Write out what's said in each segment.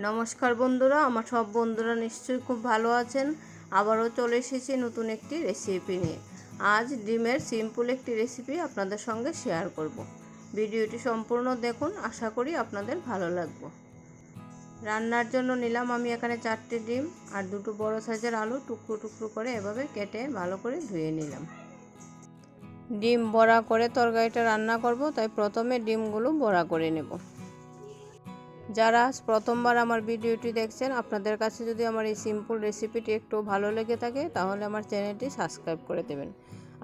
নমস্কার বন্ধুরা, আমার সব বন্ধুরা নিশ্চয়ই খুব ভালো আছেন। আবারও চলে এসেছি নতুন একটি রেসিপি নিয়ে। আজ ডিমের সিম্পল একটি রেসিপি আপনাদের সঙ্গে শেয়ার করব। ভিডিওটি সম্পূর্ণ দেখুন, আশা করি আপনাদের ভালো লাগবে। রান্নার জন্য নিলাম আমি এখানে 4টি ডিম আর 2টো বড় সাইজের আলু টুকরো টুকরো করে এভাবে কেটে ভালো করে ধুয়ে নিলাম। ডিম বড়া করে তরকারিটা রান্না করব, তাই প্রথমে ডিমগুলো বড়া করে নেব। যারা প্রথমবার আমার ভিডিওটি দেখছেন, আপনাদের কাছে যদি আমার এই সিম্পল রেসিপিটি একটু ভালো লেগে থাকে তাহলে আমার চ্যানেলটি সাবস্ক্রাইব করে দেবেন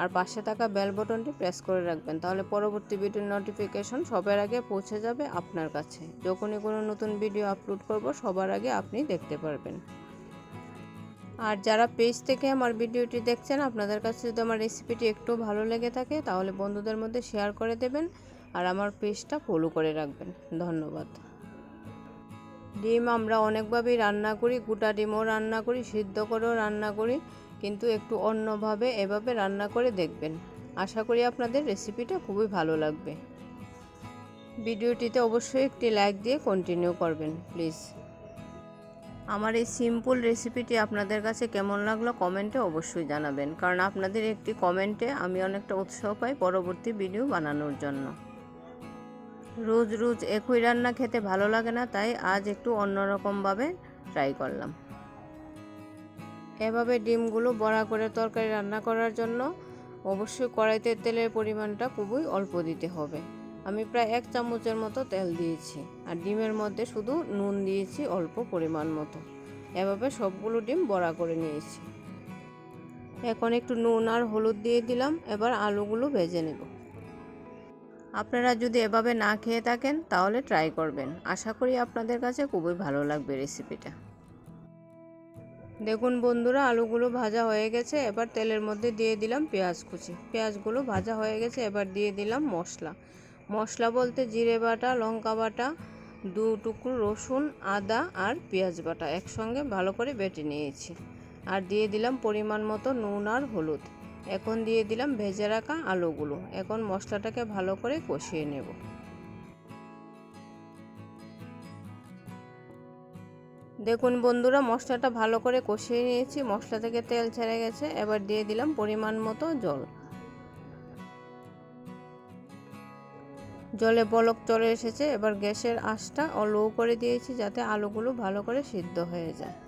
আর পাশে থাকা বেল বাটনটি প্রেস করে রাখবেন, তাহলে পরবর্তী ভিডিওর নোটিফিকেশন সবার আগে পৌঁছে যাবে আপনার কাছে। যখনই কোনো নতুন ভিডিও আপলোড করব সবার আগে আপনি দেখতে পারবেন। আর যারা পেজ থেকে আমার ভিডিওটি দেখছেন, আপনাদের কাছে যদি আমার রেসিপিটি একটু ভালো লেগে থাকে তাহলে বন্ধুদের মধ্যে শেয়ার করে দেবেন আর আমার পেজটা ফলো করে রাখবেন। ধন্যবাদ। ডিম আমরা অনেকভাবেই রান্না করি, গোটা ডিমও রান্না করি, সিদ্ধ করেও রান্না করি, কিন্তু একটু অন্যভাবে এভাবে রান্না করে দেখবেন। আশা করি আপনাদের রেসিপিটা খুবই ভালো লাগবে। ভিডিওটিতে অবশ্যই একটি লাইক দিয়ে কন্টিনিউ করবেন প্লিজ। আমার এই সিম্পল রেসিপিটি আপনাদের কাছে কেমন লাগলো কমেন্টে অবশ্যই জানাবেন, কারণ আপনাদের একটি কমেন্টে আমি অনেকটা উৎসাহ পাই পরবর্তী ভিডিও বানানোর জন্য। রোজ রোজ একই রান্না খেতে ভালো লাগে না, তাই আজ একটু অন্যরকমভাবে ট্রাই করলাম। এভাবে ডিমগুলো বড়া করে তরকারি রান্না করার জন্য অবশ্যই কড়াইতে তেলের পরিমাণটা খুবই অল্প দিতে হবে। আমি প্রায় 1 চামচের মতো তেল দিয়েছি আর ডিমের মধ্যে শুধু নুন দিয়েছি অল্প পরিমাণ মতো। এভাবে সবগুলো ডিম বড়া করে নিয়েছি। এখন একটু নুন আর হলুদ দিয়ে দিলাম। এবার আলুগুলো ভেজে নেব। আপনারা যদি এভাবে না খেয়ে থাকেন তাহলে ট্রাই করবেন, আশা করি আপনাদের কাছে খুবই ভালো লাগবে রেসিপিটা। দেখুন বন্ধুরা, আলুগুলো ভাজা হয়ে গেছে। এবার তেলের মধ্যে দিয়ে দিলাম পেঁয়াজ কুচি। পেঁয়াজগুলো ভাজা হয়ে গেছে, এবার দিয়ে দিলাম মশলা বলতে জিরে বাটা, লঙ্কা বাটা, 2 টুকরো রসুন, আদা আর পেঁয়াজ বাটা একসঙ্গে ভালো করে বেটে নিয়েছি। আর দিয়ে দিলাম পরিমাণ মতো নুন আর হলুদ। এখন দিয়ে দিলাম ভেজে রাখা আলুগুলো। এখন মশলাটাকে ভালো করে কষিয়ে নেব। দেখুন বন্ধুরা, মশলাটা ভালো করে কষিয়ে নিয়েছি, মশলা থেকে তেল ছেড়ে গেছে। এবার দিয়ে দিলাম পরিমাণ মতো জল। জলে বলক চলে এসেছে। এবার গ্যাসের আঁচটা লো করে দিয়েছি যাতে আলুগুলো ভালো করে সিদ্ধ হয়ে যায়।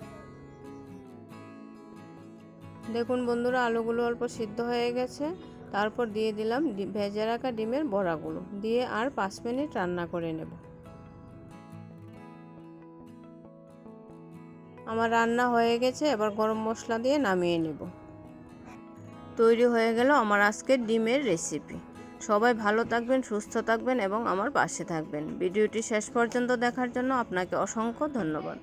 দেখুন বন্ধুরা, আলুগুলো অল্প সিদ্ধ হয়ে গেছে। তারপর দিয়ে দিলাম ভেজে রাখা ডিমের বড়াগুলো দিয়ে আর 5 মিনিট রান্না করে নেব। আমার রান্না হয়ে গেছে, এবার গরম মশলা দিয়ে নামিয়ে নেব। তৈরি হয়ে গেল আমার আজকের ডিমের রেসিপি। সবাই ভালো থাকবেন, সুস্থ থাকবেন এবং আমার পাশে থাকবেন। ভিডিওটি শেষ পর্যন্ত দেখার জন্য আপনাকে অসংখ্য ধন্যবাদ।